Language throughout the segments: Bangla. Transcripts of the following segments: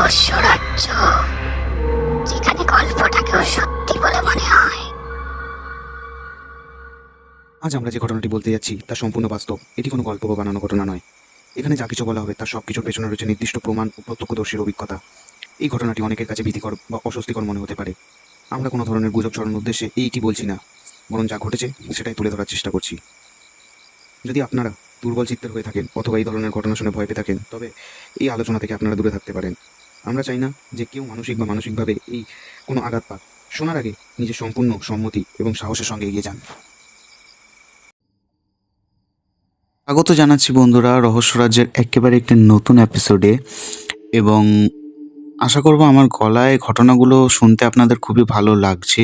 রহস্য রাজ্য, যেখানে গল্পটাকেও সত্যি বলে মনে হয়। আজ আমরা যে ঘটনাটি বলতে যাচ্ছি তা সম্পূর্ণ বাস্তব। এটি কোনো গল্প বা বানানো ঘটনা নয়। এখানে যা কিছু বলা হবে তার সব কিছুর পেছনে রয়েছে নির্দিষ্ট প্রমাণ ও প্রত্যক্ষদর্শীর অভিজ্ঞতা। এই ঘটনাটি অনেকের কাছে ভীতিকর বা অস্বস্তিকর মনে হতে পারে। আমরা কোনো ধরনের গুজব ছড়ানোর উদ্দেশ্যে এইটি বলছি না, বরং যা ঘটেছে সেটাই তুলে ধরার চেষ্টা করছি। যদি আপনারা দুর্বল চিত্তের হয়ে থাকেন অথবা এই ধরনের ঘটনা শুনে ভয় পেয়ে থাকেন, তবে এই আলোচনা থেকে আপনারা দূরে থাকতে পারেন। আমরা চাই না যে কেউ মানসিকভাবে এই কোনো আঘাত পাক। শোনার আগে নিজের সম্পূর্ণ সম্মতি এবং সাহসের সঙ্গে এগিয়ে যান। স্বাগত জানাচ্ছি বন্ধুরা রহস্যরাজ্যের একেবারে একটি নতুন এপিসোডে। এবং আশা করব আমার গলায় ঘটনাগুলো শুনতে আপনাদের খুবই ভালো লাগছে।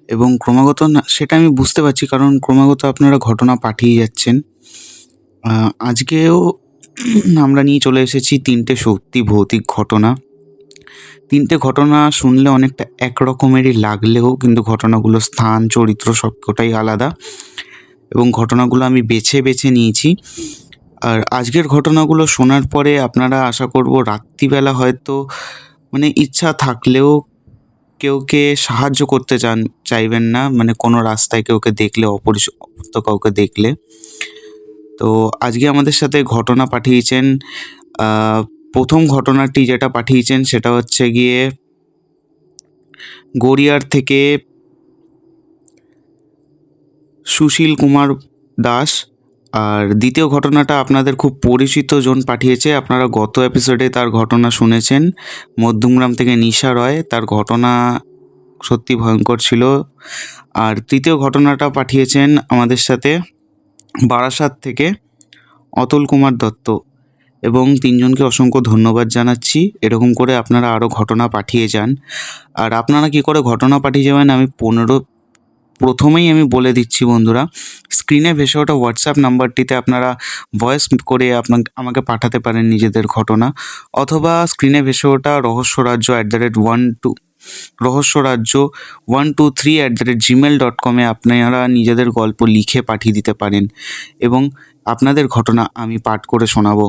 এবং ক্রমাগত না সেটা আমি বুঝতে পারছি, কারণ ক্রমাগত আপনারা ঘটনা পাঠিয়ে যাচ্ছেন। আজকেও আমরা নিয়ে চলে এসেছি 3টে সত্যি ভৌতিক ঘটনা। 3টে ঘটনা শুনলে অনেকটা একরকমেরই লাগলেও কিন্তু ঘটনাগুলোর স্থান, চরিত্র সবকটাই আলাদা। এবং ঘটনাগুলো আমি বেছে বেছে নিয়েছি। আর আজকের ঘটনাগুলো শোনার পরে আপনারা আশা করব রাত্রিবেলা হয়তো ইচ্ছা থাকলেও কেউকে সাহায্য করতে চাইবেন না, কোনো রাস্তায় কাউকে দেখলে, অপরিচিত কাউকে দেখলে। তো আজকে আমাদের সাথে ঘটনা পাঠিয়েছেন, প্রথম ঘটনাটি যেটা পাঠিয়েছেন সেটা হচ্ছে গিয়ে গড়িয়ার থেকে সুশীল কুমার দাস। আর দ্বিতীয় ঘটনাটা আপনাদের খুব পরিচিত জন পাঠিয়েছে, আপনারা গত এপিসোডে তার ঘটনা শুনেছেন। মধ্যমগ্রাম থেকে নিশা রয়, তার ঘটনা সত্যি ভয়ঙ্কর ছিল। আর তৃতীয় ঘটনাটা পাঠিয়েছেন আমাদের সাথে বারাসাত থেকে অতুল কুমার দত্ত। এবং 3জনকে অসংখ্য ধন্যবাদ জানাচ্ছি। এরকম করে আপনারা আরও ঘটনা পাঠিয়ে যান। আর আপনারা কি করে ঘটনা পাঠিয়ে যাবেন প্রথমেই আমি বলে দিচ্ছি বন্ধুরা। স্ক্রিনে ভেসে ওঠা হোয়াটসঅ্যাপ নাম্বারটিতে আপনারা ভয়েস করে আমাকে পাঠাতে পারেন নিজেদের ঘটনা, অথবা স্ক্রিনে ভেসে ওঠা রহস্যরাজ্য123@gmail.com-এ আপনারা নিজেদের গল্প লিখে পাঠিয়ে দিতে পারেন এবং আপনাদের ঘটনা আমি পাঠ করে শোনাবো।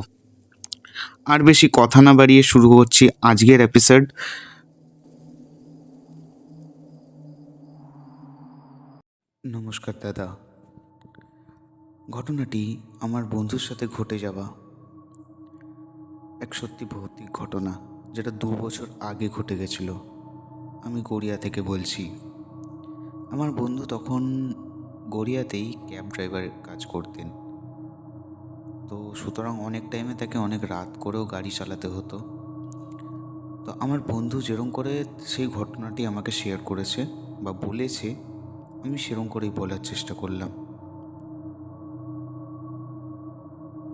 আর বেশি কথা না বাড়িয়ে শুরু করছি আজকের এপিসোড। নমস্কার দাদা। ঘটনাটি আমার বন্ধুর সাথে ঘটে যাওয়া এক সত্যি ভৌতিক ঘটনা, যেটা 2 বছর আগে ঘটে গেছিল। আমি গড়িয়া থেকে বলছি। আমার বন্ধু তখন গড়িয়াতেই ক্যাব ড্রাইভারের কাজ করতেন। তো সুতরাং অনেক টাইমে তাকে অনেক রাত করেও গাড়ি চালাতে হতো। তো আমার বন্ধু যেরকম করে সেই ঘটনাটি আমাকে শেয়ার করেছে বা বলেছে, আমি সেরকম করেই বলার চেষ্টা করলাম।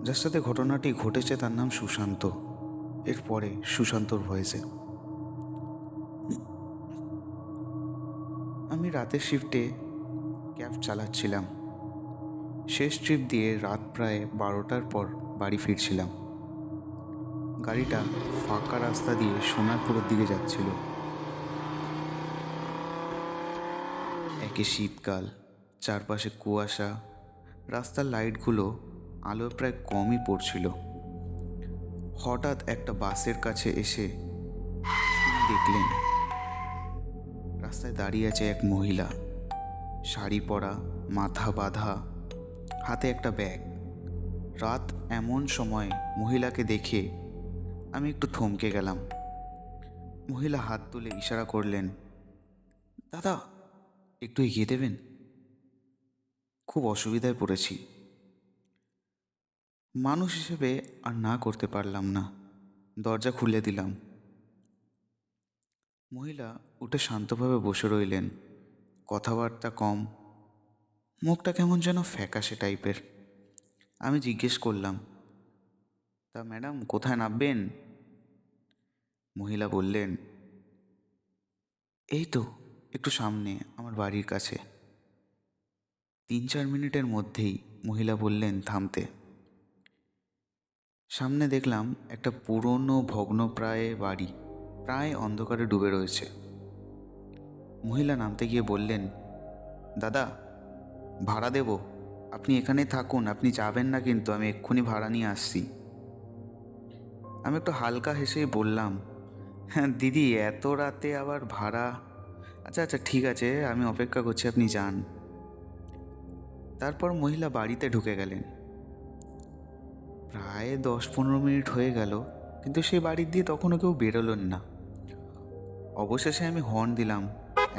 যার সাথে ঘটনাটি ঘটেছে তার নাম সুশান্ত। এরপরে সুশান্তর ভয়েসে। আমি রাতের শিফটে ক্যাব চালাচ্ছিলাম। শেষ ট্রিপ দিয়ে রাত প্রায় 12টার পর বাড়ি ফিরছিলাম। গাড়িটা ফাঁকা রাস্তা দিয়ে সোনারপুরের দিকে যাচ্ছিল। একে শীতকাল, চারপাশে কুয়াশা, রাস্তার লাইটগুলো আলোয় প্রায় কমই পড়ছিল। হঠাৎ একটা বাসের কাছে এসে দেখলেন রাস্তায় দাঁড়িয়ে আছে এক মহিলা, শাড়ি পরা, মাথা বাঁধা, হাতে একটা ব্যাগ। রাত এমন সময় মহিলাকে দেখে আমি একটু থমকে গেলাম। মহিলা হাত তুলে ইশারা করলেন, দাদা একটু এগিয়ে দেবেন, খুব অসুবিধায় পড়েছি। মানুষ হিসেবে আর না করতে পারলাম না, দরজা খুলে দিলাম। মহিলা উঠে শান্তভাবে বসে রইলেন, কথাবার্তা কম, মুখটা কেমন যেন ফ্যাকাশে টাইপের। আমি জিজ্ঞেস করলাম, তা ম্যাডাম কোথায় নামবেন? মহিলা বললেন, এই তো একটু সামনে, আমার বাড়ির কাছে। 3-4 মিনিটের মধ্যেই মহিলা বললেন থামতে। সামনে দেখলাম একটা পুরনো ভগ্নপ্রায় বাড়ি, প্রায় অন্ধকারে ডুবে রয়েছে। মহিলা নামতে গিয়ে বললেন, দাদা ভাড়া দেব, আপনি এখানেই থাকুন, আপনি যাবেন না কিন্তু, আমি এক্ষুনি ভাড়া নিয়ে আসছি। আমি একটু হালকা হেসেই বললাম, হ্যাঁ দিদি, এত রাতে আবার ভাড়া? আচ্ছা আচ্ছা, ঠিক আছে, আমি অপেক্ষা করছি, আপনি যান। তারপর মহিলা বাড়িতে ঢুকে গেলেন। প্রায় 10-15 মিনিট হয়ে গেল, কিন্তু সেই বাড়ি দিয়ে তখনও কেউ বেরোলেন না। অবশেষে আমি হর্ন দিলাম,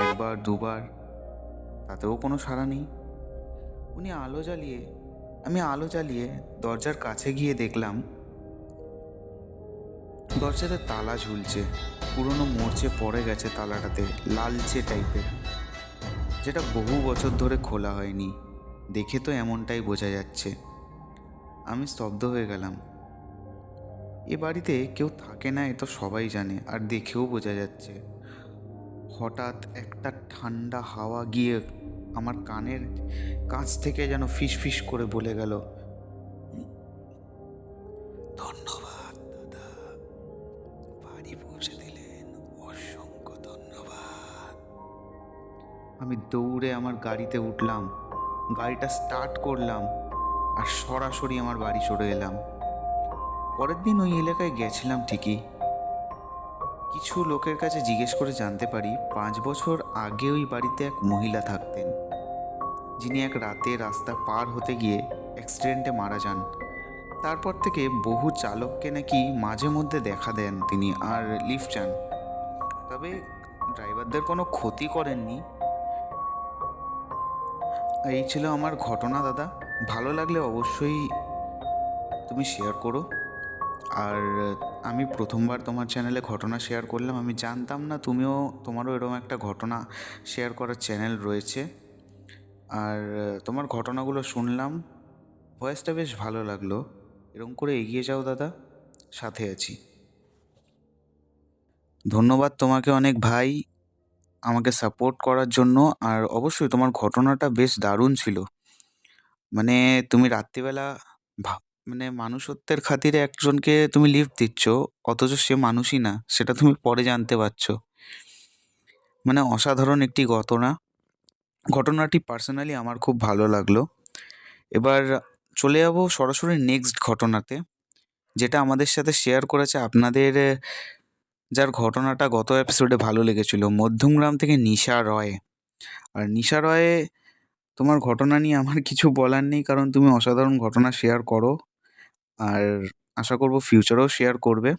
একবার দুবার, তাতেও কোনো সাড়া নেই। আমি আলো জ্বালিয়ে দরজার কাছে গিয়ে দেখলাম দরজাতে তালা ঝুলছে। পুরনো মরচে পড়ে গেছে তালাটাতে, লালচে টাইপের, যেটা বহু বছর ধরে খোলা হয়নি। দেখে তো এমনটাই বোঝা যাচ্ছে। আমি স্তব্ধ হয়ে গেলাম। এ বাড়িতে কেউ থাকে না, এ তো সবাই জানে, আর দেখেও বোঝা যাচ্ছে। হঠাৎ একটা ঠান্ডা হাওয়া গিয়ে আমার কানের কাছ থেকে যেন ফিস ফিস করে বলে গেল, ধন্যবাদ দাদা, বাড়ি পৌঁছে দিলেন, অসংখ্য ধন্যবাদ। আমি দৌড়ে আমার গাড়িতে উঠলাম, গাড়িটা স্টার্ট করলাম, আর সরাসরি আমার বাড়ি চলে এলাম। পরের দিন ওই এলাকায় গেছিলাম ঠিকই। কিছু লোকের কাছে জিজ্ঞেস করে জানতে পারি 5 বছর আগে ওই বাড়িতে এক মহিলা থাকতেন, যিনি এক রাতে রাস্তা পার হতে গিয়ে অ্যাক্সিডেন্টে মারা যান। তারপর থেকে বহু চালককে নাকি মাঝে মধ্যে দেখা দেন তিনি, আর লিফট চান। তবে ড্রাইভারদের কোনো ক্ষতি করেননি। এই ছিল আমার ঘটনা দাদা। ভালো লাগলে অবশ্যই তুমি শেয়ার করো। আর আমি প্রথমবার তোমার চ্যানেলে ঘটনা শেয়ার করলাম, আমি জানতাম না তোমারও এরকম একটা ঘটনা শেয়ার করার চ্যানেল রয়েছে। আর তোমার ঘটনাগুলো শুনলাম, ভয়েসটা বেশ ভালো লাগলো। এরকম করে এগিয়ে যাও দাদা, সাথে আছি। ধন্যবাদ তোমাকে অনেক ভাই, আমাকে সাপোর্ট করার জন্য। আর অবশ্যই তোমার ঘটনাটা বেশ দারুণ ছিল। মানে তুমি রাত্রিবেলা মানে মানুষত্বের খাতিরে একজনকে তুমি লিফট দিচ্ছ, অথচ সে মানুষই না, সেটা তুমি পরে জানতে পারছো। মানে অসাধারণ একটি ঘটনাটি পার্সোনালি আমার খুব ভালো লাগলো। এবার চলে যাব সরাসরি নেক্সট ঘটনাতে, যেটা আমাদের সাথে শেয়ার করেছে আপনাদের, যার ঘটনাটা গত এপিসোডে ভালো লেগেছিল, মধ্যমগ্রাম থেকে নিশা রয়। আর নিশা রয়, তোমার ঘটনা নিয়ে আমার কিছু বলার নেই, কারণ তুমি অসাধারণ ঘটনা শেয়ার করো, আর আশা করব ফিউচারেও শেয়ার করবে।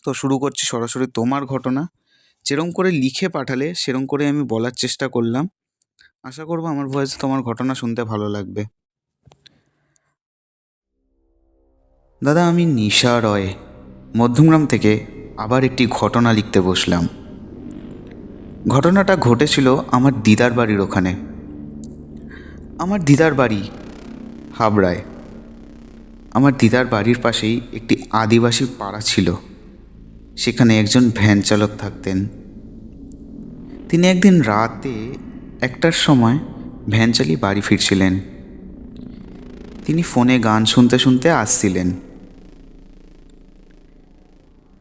তো শুরু করছি সরাসরি তোমার ঘটনা। যেরকম করে লিখে পাঠালে সেরকম করে আমি বলার চেষ্টা করলাম। আশা করব আমার ভয়েসে তোমার ঘটনা শুনতে ভালো লাগবে। দাদা, আমি নিশা রয়, মধ্যমগ্রাম থেকে আবার একটি ঘটনা লিখতে বসলাম। ঘটনাটা ঘটেছিল আমার দিদার বাড়ির ওখানে। আমার দিদার বাড়ি হাবড়ায়। আমার দিদার বাড়ির পাশেই একটি আদিবাসী পাড়া ছিল। সেখানে একজন ভ্যান চালক থাকতেন। তিনি একদিন রাতে 1টার সময় ভ্যান চালিয়ে বাড়ি ফিরছিলেন। তিনি ফোনে গান শুনতে শুনতে আসছিলেন।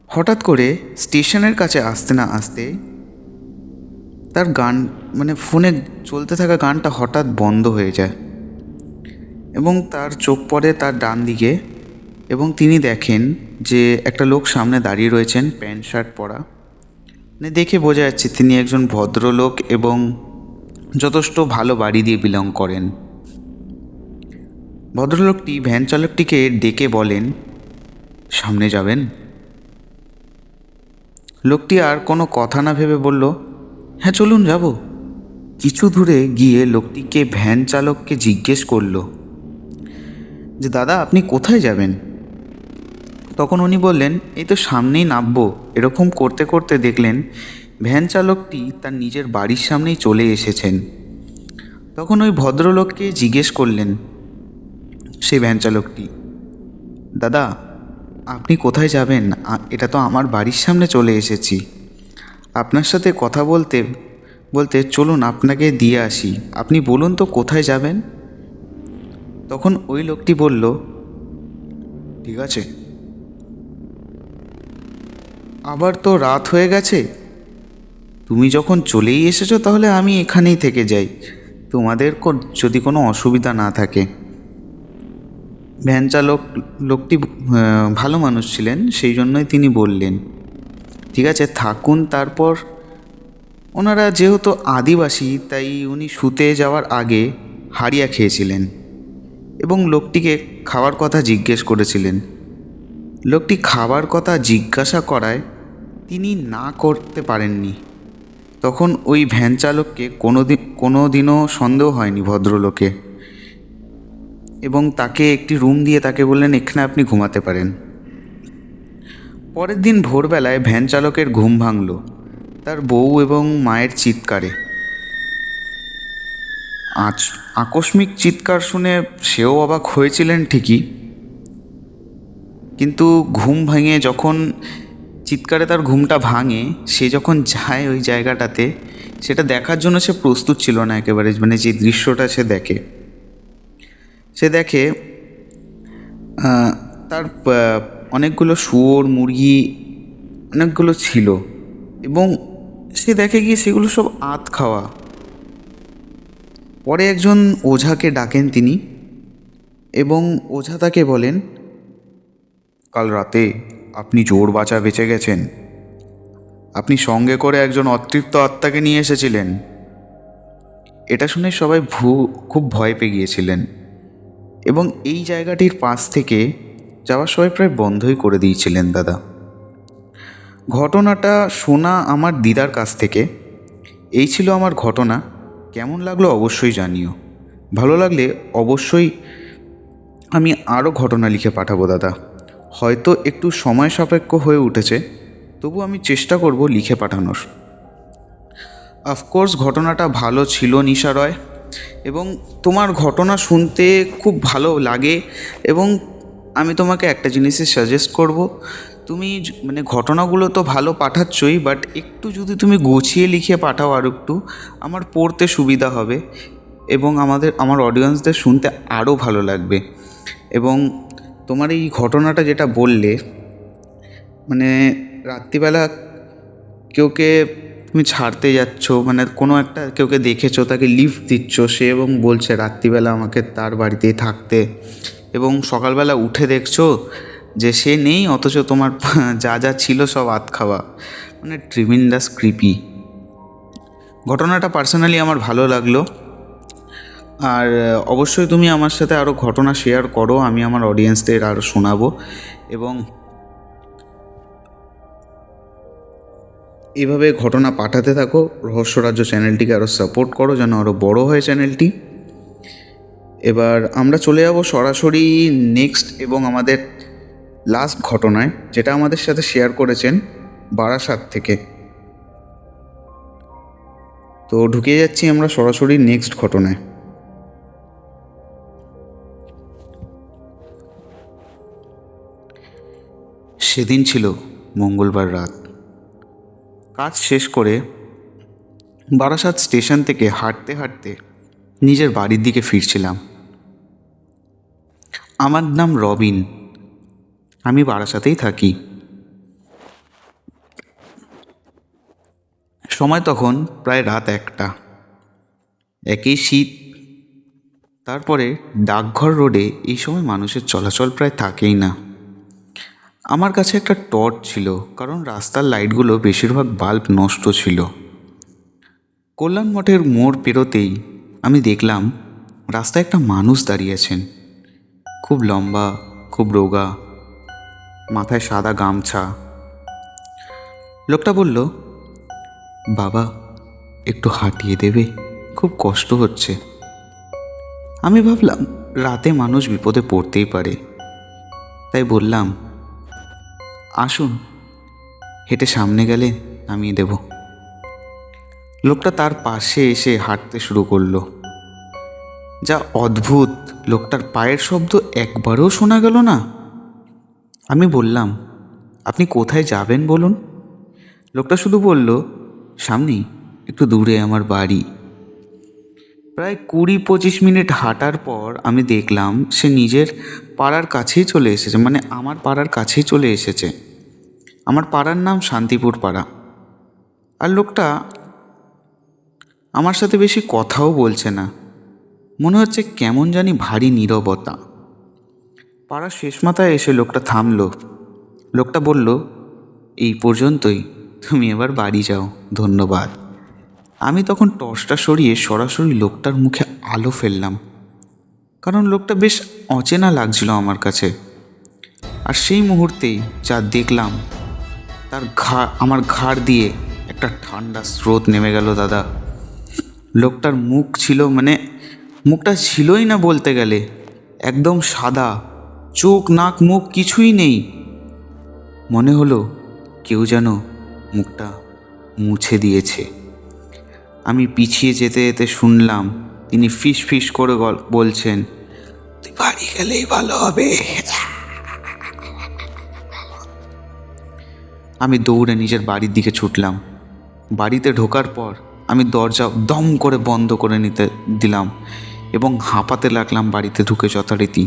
হঠাৎ করে স্টেশনের কাছে আসতে না আসতে তার গান, মানে ফোনে চলতে থাকা গানটা হঠাৎ বন্ধ হয়ে যায়, এবং তার চোখ পড়ে তার ডান দিকে, এবং তিনি দেখেন যে একটা লোক সামনে দাঁড়িয়ে রয়েছেন, প্যান্ট শার্ট পরা। মানে দেখে বোঝা যাচ্ছে তিনি একজন ভদ্রলোক এবং যথেষ্ট ভালো বাড়ি দিয়ে বিলং করেন। ভদ্রলোকটি ভ্যান চালকটিকে ডেকে বলেন, সামনে যাবেন? লোকটি আর কোনো কথা না ভেবে বলল, হ্যাঁ চলুন যাব। কিছু দূরে গিয়ে লোকটিকে ভ্যান চালককে জিজ্ঞেস করলো যে, দাদা আপনি কোথায় যাবেন? তখন উনি বললেন, এই তো সামনেই নামবো। এরকম করতে করতে দেখলেন ভ্যান চালকটি তার নিজের বাড়ির সামনেই চলে এসেছেন। তখন ওই ভদ্রলোককে জিজ্ঞেস করলেন সেই ভ্যান চালকটি, দাদা আপনি কোথায় যাবেন? এটা তো আমার বাড়ির সামনে চলে এসেছি। আপনার সাথে কথা বলতে বলতে চলুন আপনাকে দিয়ে আসি, আপনি বলুন তো কোথায় যাবেন? তখন ওই লোকটি বলল, ঠিক আছে, আবার তো রাত হয়ে গেছে, তুমি যখন চলেই এসেছো তাহলে আমি এখানেই থেকে যাই, তোমাদের যদি কোনো অসুবিধা না থাকে। ভ্যান চালক লোকটি ভালো মানুষ ছিলেন, সেই জন্যই তিনি বললেন ঠিক আছে থাকুন। তারপর ওনারা যেহেতু আদিবাসী তাই উনি শুতে যাওয়ার আগে হাড়িয়া খেয়েছিলেন এবং লোকটিকে খাওয়ার কথা জিজ্ঞেস করেছিলেন। লোকটি খাবার কথা জিজ্ঞাসা করায় তিনি না করতে পারেননি। তখন ওই ভ্যান চালককে কোনো দিনও সন্দেহ হয়নি ভদ্রলোকে, এবং তাকে একটি রুম দিয়ে তাকে বললেন এখানে আপনি ঘুমাতে পারেন। পরের দিন ভোরবেলায় ভ্যান চালকের ঘুম ভাঙল তার বউ এবং মায়ের চিৎকারে। আকস্মিক চিৎকার শুনে সেও অবাক হয়েছিলেন ঠিকই, কিন্তু ঘুম ভেঙে যখন চিৎকারে তার ঘুমটা ভাঙে, সে যখন যায় ওই জায়গাটাতে, সেটা দেখার জন্য সে প্রস্তুত ছিল না একেবারে। মানে যে দৃশ্যটা সে দেখে তার অনেকগুলো শুয়োর মুরগি অনেকগুলো ছিল, এবং সে দেখে গিয়ে সেগুলো সব আধ খাওয়া। পরে একজন ওঝাকে ডাকেন তিনি, এবং ওঝা তাকে বলেন কাল রাতে আপনি চোর বাঁচা বেঁচে গেছেন। আপনি সঙ্গে করে একজন অতৃপ্ত আত্মাকে নিয়ে এসেছিলেন। এটা শুনে সবাই খুব ভয় পেয়ে গিয়েছিলেন, এবং এই জায়গাটির পাশ থেকে যাওয়ার সবাই প্রায় বন্ধই করে দিয়েছিলেন। দাদা, ঘটনাটা শোনা আমার দিদার কাছ থেকে। এই ছিল আমার ঘটনা। কেমন লাগলো অবশ্যই জানিও। ভালো লাগলে অবশ্যই আমি আরও ঘটনা লিখে পাঠাবো দাদা। হয়তো একটু সময় সাপেক্ষ হয়ে উঠেছে, তবু আমি চেষ্টা করব লিখে পাঠানোর। অফকোর্স ঘটনাটা ভালো ছিল নিশা রয়, এবং তোমার ঘটনা শুনতে খুব ভালো লাগে, এবং আমি তোমাকে একটা জিনিসই সাজেস্ট করব, তুমি মানে ঘটনাগুলো তো ভালো পাঠাচ্ছই, বাট একটু যদি তুমি গুছিয়ে লিখে পাঠাও আর একটু, আমার পড়তে সুবিধা হবে এবং আমার অডিয়েন্সদের শুনতে আরও ভালো লাগবে। এবং তোমার এই ঘটনাটা যেটা বললে, মানে রাত্রিবেলা কেউকে তুমি ছাড়তে যাচ্ছ, মানে কোনো একটা কেউকে দেখেছো, তাকে লিফট দিচ্ছ, সে এবং বলছে রাত্রিবেলা আমাকে তার বাড়িতেই থাকতে, এবং সকালবেলা উঠে দেখছো যে সে নেই, অথচ তোমার যা যা ছিল সব আধ খাওয়া। মানে ট্রিমেন্ডাস ক্রিপি। ঘটনাটা পার্সোনালি আমার ভালো লাগলো, আর অবশ্যই তুমি আমার সাথে আরও ঘটনা শেয়ার করো, আমি আমার অডিয়েন্সদের আরও শোনাবো। এবং এভাবে ঘটনা পাঠাতে থাকো। রহস্যরাজ্য চ্যানেলটিকে আরও সাপোর্ট করো যেন আরও বড় হয় চ্যানেলটি। এবার আমরা চলে যাব সরাসরি নেক্সট এবং আমাদের লাস্ট ঘটনায়, যেটা আমাদের সাথে শেয়ার করেছেন বারাসাত থেকে। তো ঢুকে যাচ্ছি আমরা সরাসরি নেক্সট ঘটনায়। সেদিন ছিল মঙ্গলবার রাত। কাজ শেষ করে বারাসাত স্টেশন থেকে হাঁটতে হাঁটতে নিজের বাড়ির দিকে ফিরছিলাম। আমার নাম রবিন, আমি বারাসাতেই থাকি। সময় তখন প্রায় রাত 1টা। একই শীত। তারপরে ডাকঘর রোডে এই সময় মানুষের চলাচল প্রায় থাকেই না। আমার কাছে একটা টর্চ ছিল, কারণ রাস্তার লাইটগুলো বেশিরভাগ বাল্ব নষ্ট ছিল। কল্যাণ মঠের মোড় পেরোতেই আমি দেখলাম রাস্তায় একটা মানুষ দাঁড়িয়ে আছেন। খুব লম্বা, খুব রোগা, মাথায় সাদা গামছা। লোকটা বলল, বাবা একটু হাঁটিয়ে দেবে, খুব কষ্ট হচ্ছে। আমি ভাবলাম রাতে মানুষ বিপদে পড়তেই পারে, তাই বললাম আসুন, হেঁটে সামনে গেলে নামিয়ে দেব। লোকটা তার পাশে এসে হাঁটতে শুরু করলো। যা অদ্ভুত, লোকটার পায়ের শব্দ একবারও শোনা গেল না। আমি বললাম, আপনি কোথায় যাবেন বলুন? লোকটা শুধু বলল, সামনেই একটু দূরে আমার বাড়ি। প্রায় 20-25 মিনিট হাঁটার পর আমি দেখলাম সে নিজের পাড়ার কাছেই চলে এসেছে, মানে আমার পাড়ার কাছেই চলে এসেছে। আমার পাড়ার নাম শান্তিপুর পাড়া। আর লোকটা আমার সাথে বেশি কথাও বলছে না, মনে হচ্ছে কেমন জানি ভারী নীরবতা। পাড়ার শেষ মাথায় এসে লোকটা থামলো। লোকটা বলল, এই পর্যন্তই, তুমি এবার বাড়ি যাও, ধন্যবাদ। আমি তখন টর্চটা সরিয়ে সরাসরি লোকটার মুখে আলো ফেললাম, কারণ লোকটা বেশ অচেনা লাগছিল আমার কাছে। আর সেই মুহূর্তেই যা দেখলাম, আমার ঘাড় দিয়ে একটা ঠান্ডা স্রোত নেমে গেল দাদা। লোকটার মুখটা ছিলই না বলতে গেলে, একদম সাদা, চোখ নাক মুখ কিছুই নেই। মনে হলো কেউ যেন মুখটা মুছে দিয়েছে। আমি পিছিয়ে যেতে যেতে শুনলাম তিনি ফিস ফিস করে বলছেন, তুই বাড়ি গেলেই ভালো হবে। আমি দৌড়ে নিজের বাড়ির দিকে ছুটলাম। বাড়িতে ঢোকার পর আমি দরজা দম করে বন্ধ করে নিতে দিলাম এবং হাঁপাতে লাগলাম বাড়িতে ঢুকে যথারীতি।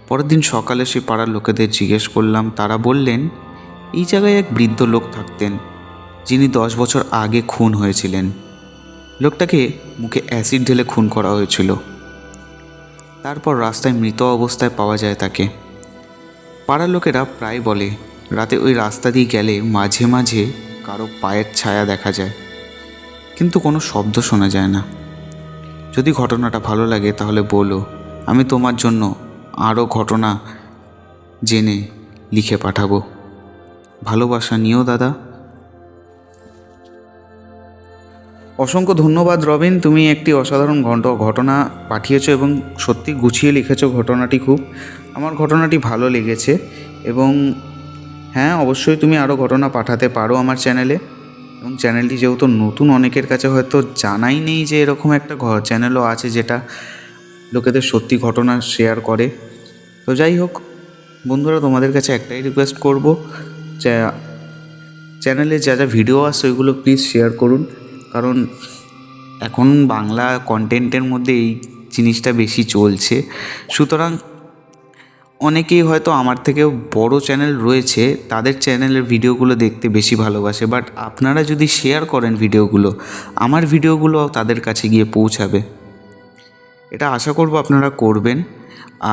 পরের দিন সকালে সে পাড়ার লোকেদের জিজ্ঞেস করলাম। তারা বললেন, এই জায়গায় এক বৃদ্ধ লোক থাকতেন, যিনি 10 বছর আগে খুন হয়েছিলেন। লোকটাকে মুখে অ্যাসিড ঢেলে খুন করা হয়েছিল। তারপর রাস্তায় মৃত অবস্থায় পাওয়া যায় তাকে। পাড়ার লোকেরা প্রায় বলে, রাতে ওই রাস্তা দিয়ে গেলে মাঝে মাঝে কারো পায়ের ছায়া দেখা যায়, কিন্তু কোনো শব্দ শোনা যায় না। যদি ঘটনাটা ভালো লাগে তাহলে বলো, আমি তোমার জন্য আরও ঘটনা জেনে লিখে পাঠাবো। ভালোবাসা নিও দাদা। অসংখ্য ধন্যবাদ রবিন, তুমি একটি অসাধারণ ঘটনা পাঠিয়েছো এবং সত্যি গুছিয়ে লিখেছো ঘটনাটি। আমার ঘটনাটি ভালো লেগেছে এবং হ্যাঁ, অবশ্যই তুমি আরও ঘটনা পাঠাতে পারো আমার চ্যানেলে। এবং চ্যানেলটি যেহেতু নতুন, অনেকের কাছে হয়তো জানাই নেই যে এরকম একটা চ্যানেলও আছে যেটা লোকেদের সত্যি ঘটনা শেয়ার করে। তো যাই হোক বন্ধুরা, তোমাদের কাছে একটাই রিকোয়েস্ট করব যে চ্যানেলে যা যা ভিডিও আসছে ওইগুলো প্লিজ শেয়ার করুন, কারণ এখন বাংলা কন্টেন্টের মধ্যে এই জিনিসটা বেশি চলছে। সুতরাং অনেকেই হয়তো আমার থেকেও বড় চ্যানেল রয়েছে, তাদের চ্যানেলের ভিডিওগুলো দেখতে বেশি ভালোবাসে, বাট আপনারা যদি শেয়ার করেন ভিডিওগুলো, আমার ভিডিওগুলো তাদের কাছে গিয়ে পৌঁছাবে। এটা আশা করব আপনারা করবেন।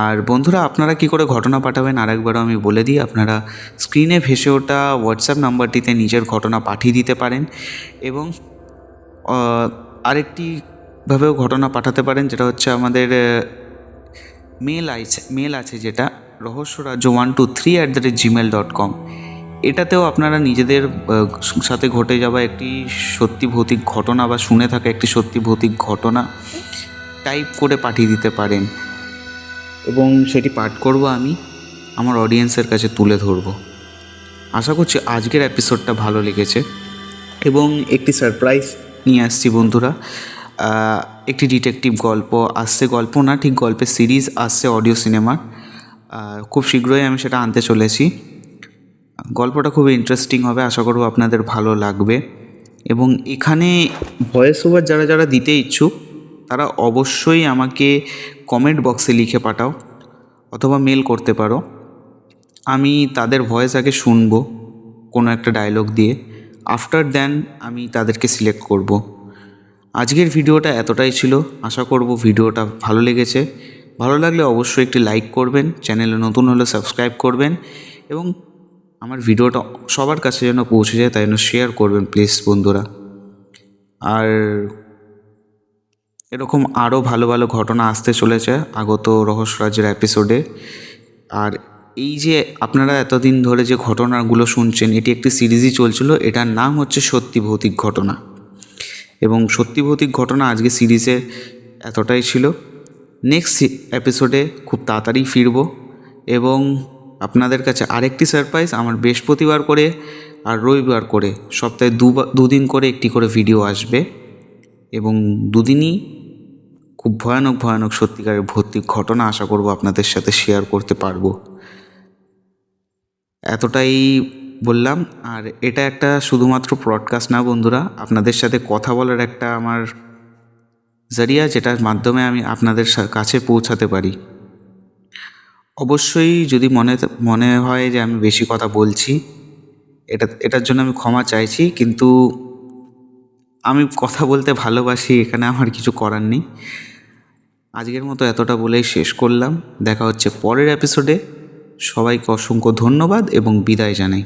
আর বন্ধুরা, আপনারা কি করে ঘটনা পাঠাবেন আরেকবারও আমি বলে দিই। আপনারা স্ক্রিনে ভেসে ওঠা হোয়াটসঅ্যাপ নাম্বারটিতে নিজের ঘটনা পাঠিয়ে দিতে পারেন এবং আরেকটিভাবেও ঘটনা পাঠাতে পারেন, যেটা হচ্ছে আমাদের মেল আছে যেটা rahosyorajya123@gmail.com। এটাতেও আপনারা নিজেদের সাথে ঘটে যাওয়া একটি সত্যি ভৌতিক ঘটনা বা শুনে থাকা একটি সত্যি ভৌতিক ঘটনা টাইপ করে পাঠিয়ে দিতে পারেন এবং সেটি পাঠ করব আমি আমার অডিয়েন্সের কাছে তুলে ধরব। আশা করছি আজকের এপিসোডটা ভালো লেগেছে এবং একটি সারপ্রাইজ নিয়ে আসছি বন্ধুরা। একটি ডিটেকটিভ গল্প আসছে, গল্প না ঠিক গল্পের সিরিজ আসছে অডিও সিনেমার। খুব শীঘ্রই আমি সেটা আনতে চলেছি। গল্পটা খুব ইন্টারেস্টিং হবে, আশা করব আপনাদের ভালো লাগবে। এবং এখানে ভয়েস ওভার যারা যারা দিতে ইচ্ছুক তারা অবশ্যই আমাকে কমেন্ট বক্সে লিখে পাঠাও অথবা মেল করতে পারো। আমি তাদের ভয়েস আগে শুনবো কোনো একটা ডায়লগ দিয়ে, আফটার দেন আমি তাদেরকে সিলেক্ট করব। আজকের ভিডিওটা এতটাই ছিল। আশা করব ভিডিওটা ভালো লেগেছে। ভালো লাগলে অবশ্যই একটি লাইক করবেন, চ্যানেলে নতুন হলে সাবস্ক্রাইব করবেন এবং আমার ভিডিওটা সবার কাছে যেন পৌঁছে যায় তাই জন্য শেয়ার করবেন প্লিজ বন্ধুরা। আর এরকম আরও ভালো ভালো ঘটনা আসতে চলেছে আগত রহস্যরাজ্যের এপিসোডে। আর এই যে আপনারা এতদিন ধরে যে ঘটনাগুলো শুনছেন, এটি একটি সিরিজই চলছিল, এটার নাম হচ্ছে সত্যি ভৌতিক ঘটনা। এবং সত্যি ভৌতিক ঘটনা আজকে সিরিজে এতটাই ছিল। নেক্সট এপিসোডে খুব তাড়াতাড়ি ফিরব এবং আপনাদের কাছে আরেকটি সারপ্রাইজ। আমার বৃহস্পতিবার করে আর রবিবার করে সপ্তাহে দুদিন করে একটি করে ভিডিও আসবে এবং দুদিনই খুব ভয়ানক ভয়ানক সত্যিকারের ভৌতিক ঘটনা আশা করব আপনাদের সাথে শেয়ার করতে পারবো। এতটাই বললাম। আর এটা একটা শুধুমাত্র ব্রডকাস্ট না বন্ধুরা, আপনাদের সাথে কথা বলার একটা আমার জরিয়া, যেটার মাধ্যমে আমি আপনাদের কাছে পৌঁছাতে পারি। অবশ্যই যদি মনে হয় যে আমি বেশি কথা বলছি, এটার জন্য আমি ক্ষমা চাইছি, কিন্তু আমি কথা বলতে ভালোবাসি, এখানে আমার কিছু করার নেই। আজকের মতো এতটা বলেই শেষ করলাম। দেখা হচ্ছে পরের এপিসোডে। সবাইকে অসংখ্য ধন্যবাদ এবং বিদায় জানাই।